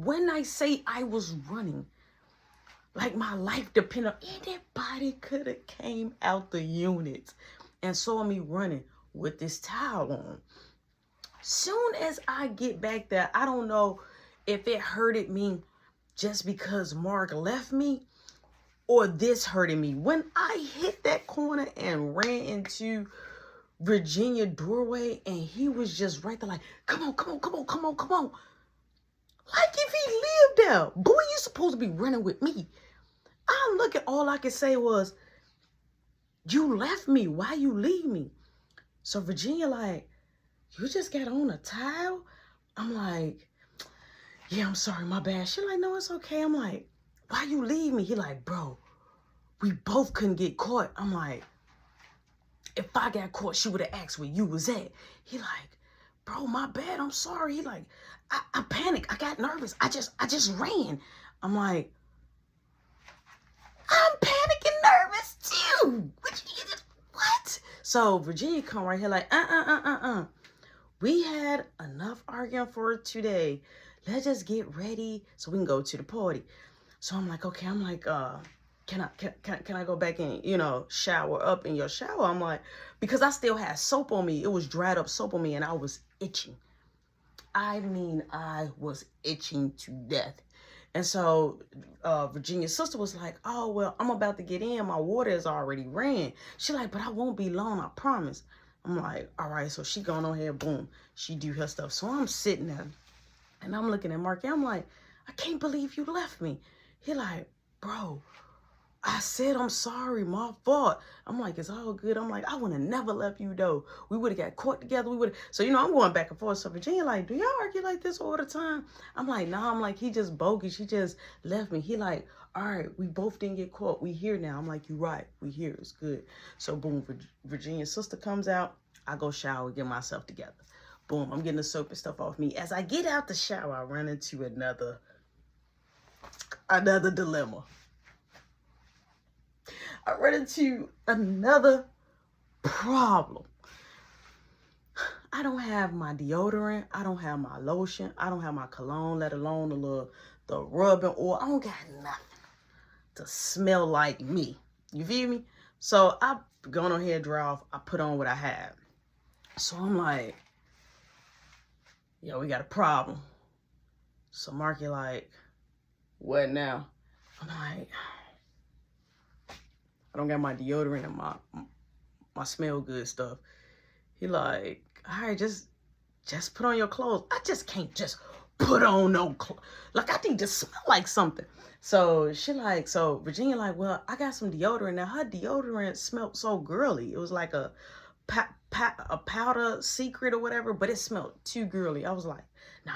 when I say I was running, like my life depended on anybody could have came out the unit and saw me running with this towel on. Soon as I get back there, I don't know if it hurted me just because Mark left me or this hurted me. When I hit that corner and ran into Virginia doorway and he was just right there like, come on, come on, come on, come on, come on. Like if he lived there. Boy, you supposed to be running with me. I'm looking, all I could say was, you left me. Why you leave me? So Virginia like, you just got on a towel? I'm like, yeah, I'm sorry, my bad. She like, no, it's okay. I'm like, why you leave me? He like, bro, we both couldn't get caught. I'm like, if I got caught, she would have asked where you was at. He like, bro, my bad. I'm sorry. He like, I panicked. I got nervous. I just ran. I'm like, I'm panicking nervous too. What? So Virginia come right here like, we had enough arguing for today. Let's just get ready so we can go to the party. So I'm like, okay. I'm like, can I go back and, you know, shower up in your shower? I'm like, because I still had soap on me. It was dried up soap on me and I was itching. I mean, I was itching to death. And so Virginia's sister was like, oh, well, I'm about to get in. My water is already ran. She like, but I won't be long, I promise. I'm like, all right. So she going on here, boom. She do her stuff. So I'm sitting there and I'm looking at Marky. I'm like, I can't believe you left me. He like, bro, I said, I'm sorry, my fault. I'm like, it's all good. I'm like, I would have never left you though. We would have got caught together. We would. So, you know, I'm going back and forth. So Virginia like, do y'all argue like this all the time? I'm like, nah, I'm like, he just bogus. He just left me. He like, all right, we both didn't get caught. We here now. I'm like, you right. We here. It's good. So boom, Virginia's sister comes out. I go shower, get myself together. Boom, I'm getting the soap and stuff off me. As I get out the shower, I run into another dilemma. I run into another problem. I don't have my deodorant. I don't have my lotion. I don't have my cologne, let alone the rubbing oil. I don't got nothing to smell like me. You feel me? So I going on here, dry off. I put on what I have. So I'm like, yo, we got a problem. So Marky like, what now? I'm like, I don't got my deodorant and my smell good stuff. He like, all right, just put on your clothes. I just can't just put on no clothes. Like, I think just smell like something. So she like, so Virginia like, well, I got some deodorant. Now her deodorant smelled so girly. It was like a powder secret or whatever, but it smelled too girly. I was like, nah,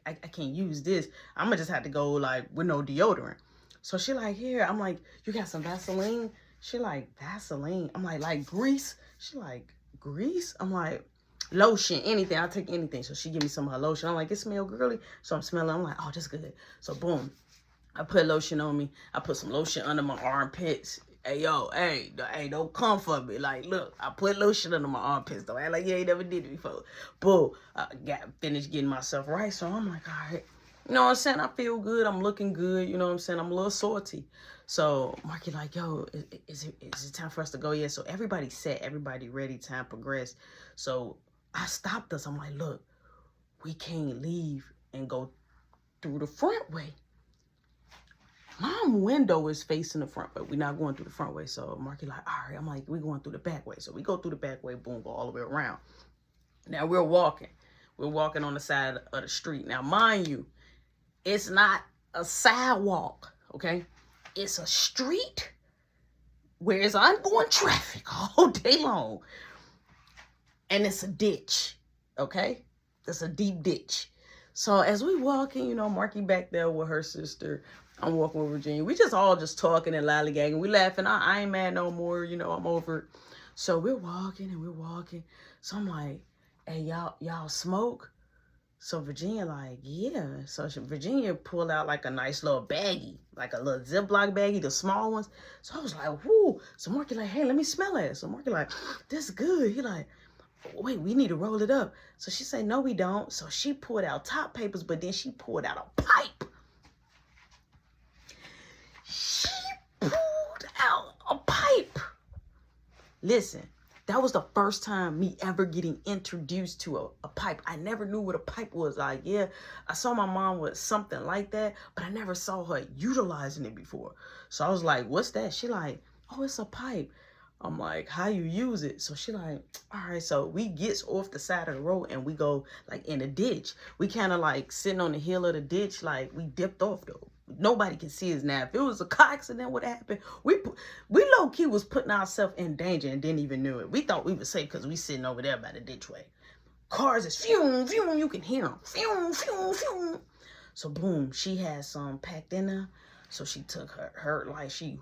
I can't use this. I'm gonna just have to go like with no deodorant. So she like, here. I'm like, you got some Vaseline? She like, Vaseline? I'm like grease? She like, grease? I'm like, lotion, anything. I'll take anything. So she give me some of her lotion. I'm like, it smell girly. So I'm smelling. I'm like, oh, that's good. So boom, I put lotion on me. I put some lotion under my armpits. Hey, yo, hey, don't come for me. Like, look, I put lotion under my armpits, though. I like, you ain't never did it before. Boom, I finished getting myself right. So I'm like, all right. You know what I'm saying? I feel good. I'm looking good. You know what I'm saying? I'm a little salty. So Marky like, yo, is it time for us to go? Yeah. So everybody set, everybody ready, time progressed. So I stopped us. I'm like, look, we can't leave and go through the front way. My window is facing the front way. We're not going through the front way. So Marky like, all right. I'm like, we're going through the back way. So we go through the back way, boom, go all the way around. Now we're walking. We're walking on the side of the street. Now, mind you, it's not a sidewalk, okay? It's a street where it's ongoing traffic all day long. And it's a ditch, okay? It's a deep ditch. So as we walking, you know, Marky back there with her sister. I'm walking with Virginia. We just all just talking and lollygagging. We laughing. I ain't mad no more. You know, I'm over it. So we're walking and we're walking. So I'm like, hey, y'all smoke? So Virginia like, yeah. So Virginia pulled out like a nice little baggie, like a little Ziploc baggie, the small ones. So I was like, whoo. So Marky like, hey, let me smell it. So Marky like, this good. He like, wait, we need to roll it up. So she said, no, we don't. So she pulled out top papers, but then she pulled out a pipe. pulled out a pipe. Listen, that was the first time me ever getting introduced to a pipe. I never knew what a pipe was. Like, yeah, I saw my mom with something like that, but I never saw her utilizing it before. So I was like, what's that? She like, oh, it's a pipe. I'm like, how you use it? So she like, all right. So we gets off the side of the road and we go like in a ditch. We kind of like sitting on the hill of the ditch. Like we dipped off though. Nobody can see us now. If it was a car accident, what happened? We low key was putting ourselves in danger and didn't even know it. We thought we were safe because we sitting over there by the ditch way. Cars is fume, fume. You can hear them. Fume, fume, fume. So boom, she had some packed in there. So she took her like you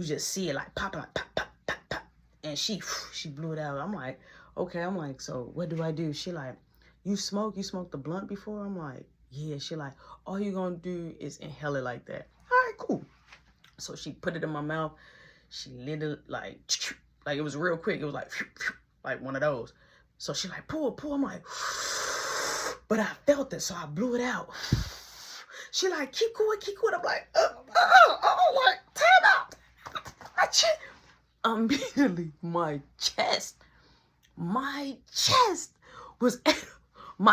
just see it like popping like pop, pop, pop, pop. And she blew it out. I'm like, okay. I'm like, so what do I do? She like, you smoked the blunt before? I'm like, yeah. She like, all you gonna do is inhale it like that. All right, cool. So she put it in my mouth. She lit it like it was real quick. It was like one of those. So she like, pull. I'm like, but I felt it, so I blew it out. She like, keep going. I'm like, like, time out. My chest. Immediately, my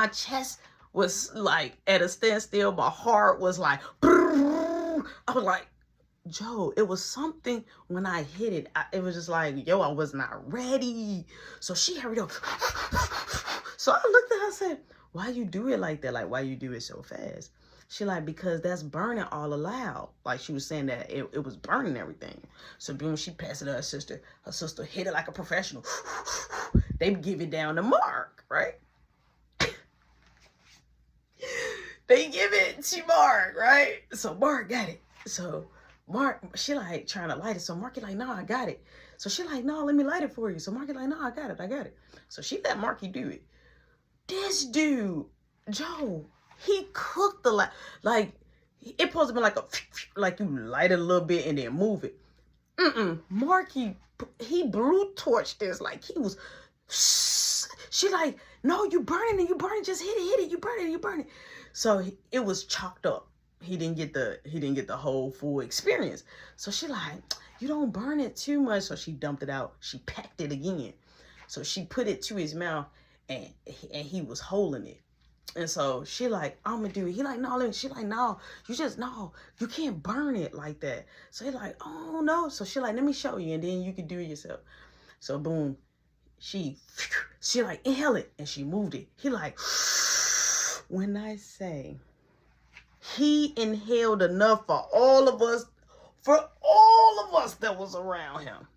chest was like at a standstill. My heart was like, I was like, Joe, it was something when I hit it. It was just like, yo, I was not ready. So she hurried up. So I looked at her and said, why you do it like that? Like, why you do it so fast? She like, because that's burning all aloud. Like she was saying that it was burning everything. So boom, she passed it to her sister. Her sister hit it like a professional. They give it down to Mark, right? They give it to Mark, right? So Mark got it. So Mark, she like trying to light it. So Marky like, no, I got it. So she like, no, let me light it for you. So Marky like, no, I got it. So she let Marky do it. This dude, Joe, he cooked the like it supposed to be like you light it a little bit and then move it. Marky, he blue torched this like he was. She like, no, you burning it, just hit it, you burn it. So it was chalked up. He didn't get the whole full experience. So she like, you don't burn it too much. So she dumped it out. She packed it again. So she put it to his mouth and he was holding it. And so she like, I'm gonna do it. He like, no. She like, no, you can't burn it like that. So he like, oh no. So she like, let me show you, and then you can do it yourself. So boom, she like, inhale it, and she moved it. He like, when I say he inhaled enough for all of us that was around him.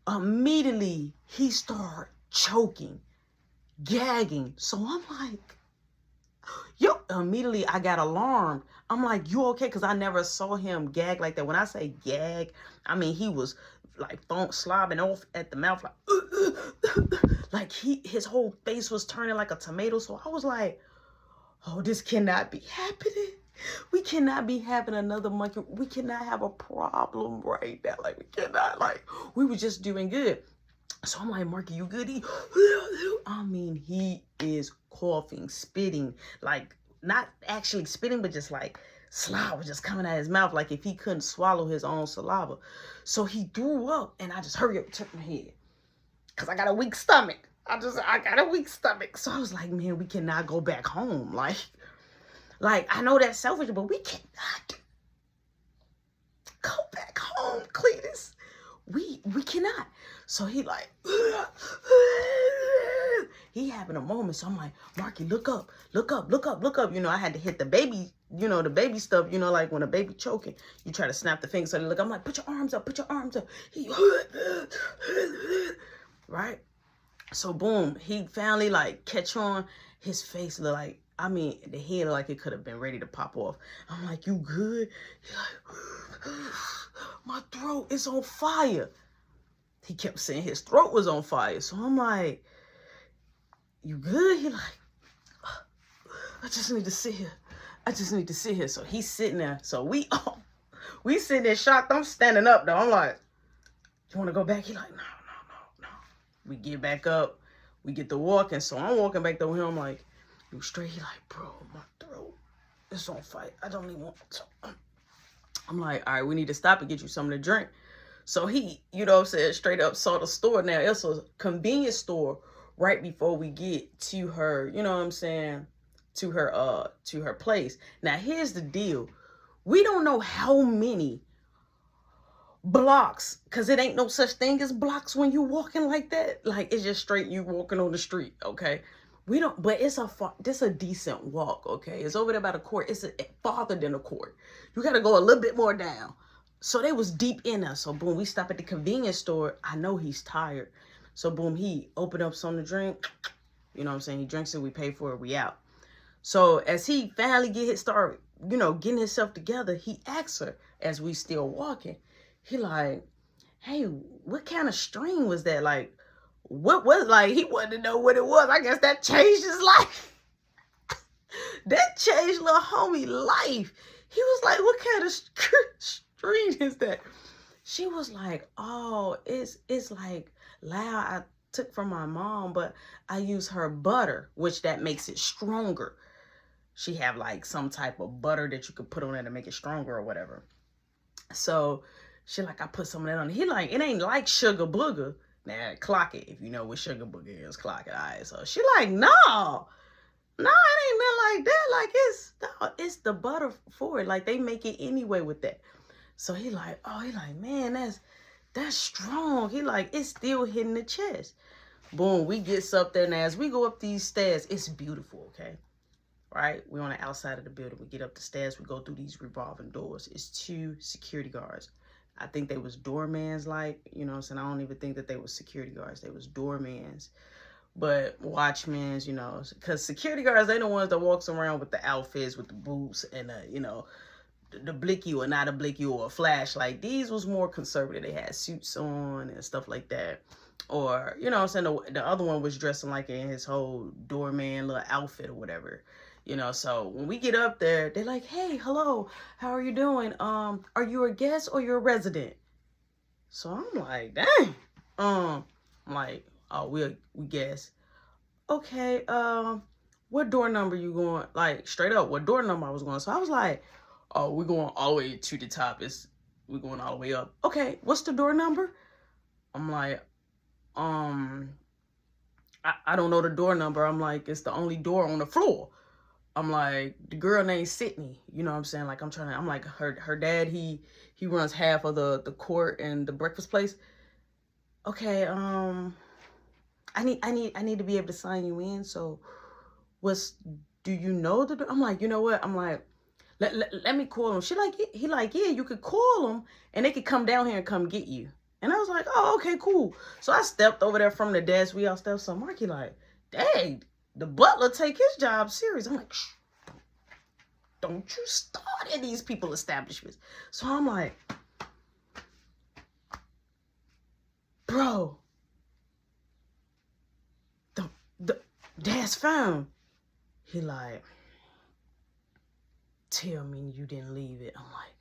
Immediately he started choking, gagging. So I'm like, yo, immediately I got alarmed. I'm like, you okay? Because I never saw him gag like that. When I say gag, I mean he was like slobbing off at the mouth, like his whole face was turning like a tomato. So I was like, oh, this cannot be happening. We cannot be having another monkey. We cannot have a problem right now. Like we cannot. Like we were just doing good. So I'm like, Marky, you good? I mean, he is coughing, spitting, like not actually spitting, but just like saliva just coming out of his mouth, like if he couldn't swallow his own saliva. So he threw up, and I just hurry up and took my head, cause I got a weak stomach. I got a weak stomach. So I was like, man, we cannot go back home. Like I know that's selfish, but we cannot go back home, Cletus. We cannot. So he like, he having a moment. So I'm like, Marky, look up. You know, I had to hit the baby, the baby stuff, like when a baby choking, you try to snap the finger. So they look, I'm like, put your arms up. He, right? So boom, he finally like catch on. His face look like, I mean, the head like it could have been ready to pop off. I'm like, you good? He like, my throat is on fire. He kept saying his throat was on fire. So I'm like, you good? He like, I just need to sit here. So he's sitting there. So we sitting there shocked. I'm standing up though. I'm like, you want to go back? He like, no. We get back up. We get to walking. So I'm walking back to him. I'm like, you straight? He like, bro, my throat is on fire. I don't even want to. I'm like, all right, we need to stop and get you something to drink. So he, you know what I'm saying, straight up saw the store. Now, it's a convenience store right before we get to her, you know what I'm saying, to her place. Now, here's the deal. We don't know how many blocks, because it ain't no such thing as blocks when you walking like that. Like, it's just straight you walking on the street, okay? We don't, but it's this a decent walk, okay? It's over there by the court. It's farther than the court. You got to go a little bit more down. So they was deep in us. So boom, we stop at the convenience store. I know he's tired. So boom, he opened up something to drink. You know what I'm saying? He drinks it, we pay for it, we out. So as he finally start, you know, getting himself together, he asks her as we still walking. He like, hey, what kind of string was that? Like, what was, like, he wanted to know what it was. I guess that changed his life. That changed little homie life. He was like, what kind of string is that? She was like, oh, it's like loud. I took from my mom, but I use her butter, which that makes it stronger. She have like some type of butter that you could put on it to make it stronger or whatever. So she like, I put some of that on. He like, it ain't like Sugar Booger. Now, clock it. If you know what Sugar Booger is, clock it. All right. So she like, no, it ain't nothing like that. Like, it's the butter for it. Like, they make it anyway with that. So he like, man, that's strong. He like, it's still hitting the chest. Boom, we gets up there. Now, as we go up these stairs, it's beautiful, okay? Right? We're on the outside of the building. We get up the stairs. We go through these revolving doors. It's 2 security guards. I think they was doormans, like, you know what I'm saying? I don't even think that they was security guards. They was doormans. But watchmen, you know, because security guards, they the ones that walks around with the outfits, with the boots, and, you know, the blicky or not a blicky or a flashlight. These was more conservative. They had suits on and stuff like that. Or, you know what I'm saying? The other one was dressing like in his whole doorman little outfit or whatever. You know, so when we get up there, they're like, hey, hello, how are you doing? Are you a guest or you're a resident? So I'm like, dang. I'm like, oh, we guess. Okay, what door number you going? Like, straight up, what door number I was going? So I was like, oh, we're going all the way to the top. We're going all the way up. Okay, what's the door number? I'm like, I don't know the door number. I'm like, it's the only door on the floor. I'm like, the girl named Sydney, you know what I'm saying? Like, I'm like, her dad, he runs half of the court and the breakfast place. Okay, I need to be able to sign you in. So do you know the, I'm like, you know what? I'm like, let me call him. He like, yeah, you could call him and they could come down here and come get you. And I was like, oh, okay, cool. So I stepped over there from the desk. We all stepped. So Marky like, dang, the butler take his job serious. I'm like, shh, don't you start in these people establishments. So I'm like, bro, the dad's phone. He like, tell me you didn't leave it. I'm like,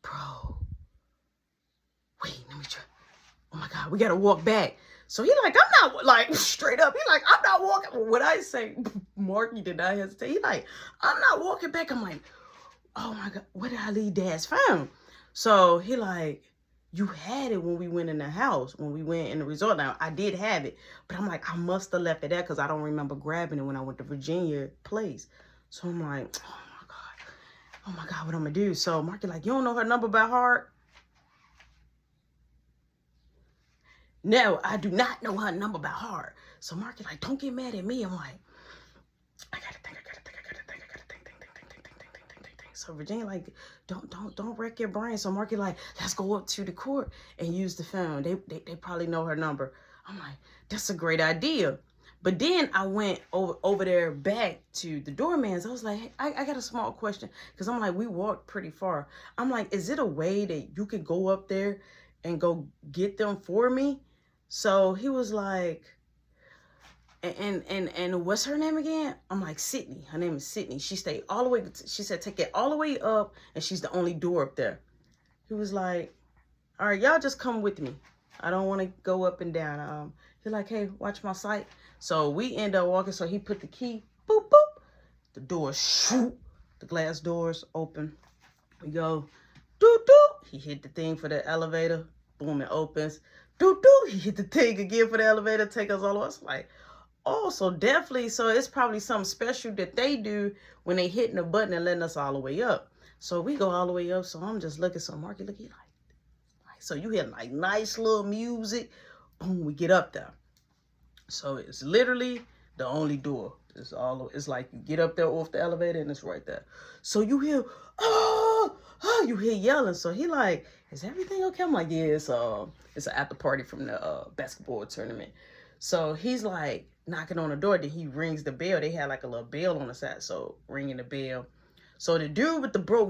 bro, wait, let me try. Oh my God, we gotta walk back. So he like, I'm not, like, straight up. He like, I'm not walking. When I say, Marky did not hesitate. He like, I'm not walking back. I'm like, oh my God, where did I leave dad's phone? So he like, you had it when we went in the house, when we went in the resort. Now, I did have it, but I'm like, I must have left it there because I don't remember grabbing it when I went to Virginia place. So I'm like, oh my God, what I'm gonna do? So Marky like, you don't know her number by heart? No, I do not know her number by heart. So Marky like, don't get mad at me. I'm like, I gotta think. So Virginia like, don't wreck your brain. So Marky like, let's go up to the court and use the phone. They probably know her number. I'm like, that's a great idea. But then I went over there back to the doormans. I was like, hey, I got a small question. Because I'm like, we walked pretty far. I'm like, is it a way that you could go up there and go get them for me? So he was like, and what's her name again? I'm like, Sydney. Her name is Sydney. She stayed all the way. She said, take it all the way up. And she's the only door up there. He was like, all right, y'all just come with me. I don't want to go up and down. He's like, hey, watch my sight. So we end up walking. So he put the key, boop, boop. The door, shoot. The glass doors open. We go, doo doo. He hit the thing for the elevator. Boom, it opens. Doo doo. He hit the thing again for the elevator. Take us all the way. It's like, oh, so definitely. So it's probably something special that they do when they hitting the button and letting us all the way up. So we go all the way up. So I'm just looking. So Marky looking like, so you hear like nice little music. Boom, we get up there. So it's literally the only door. It's like you get up there off the elevator and it's right there. So you hear, oh, you hear yelling. So he like, is everything okay? I'm like, yeah, it's an after party from the basketball tournament. So he's like knocking on the door. Then he rings the bell. They had like a little bell on the side. So ringing the bell. So the dude with the broke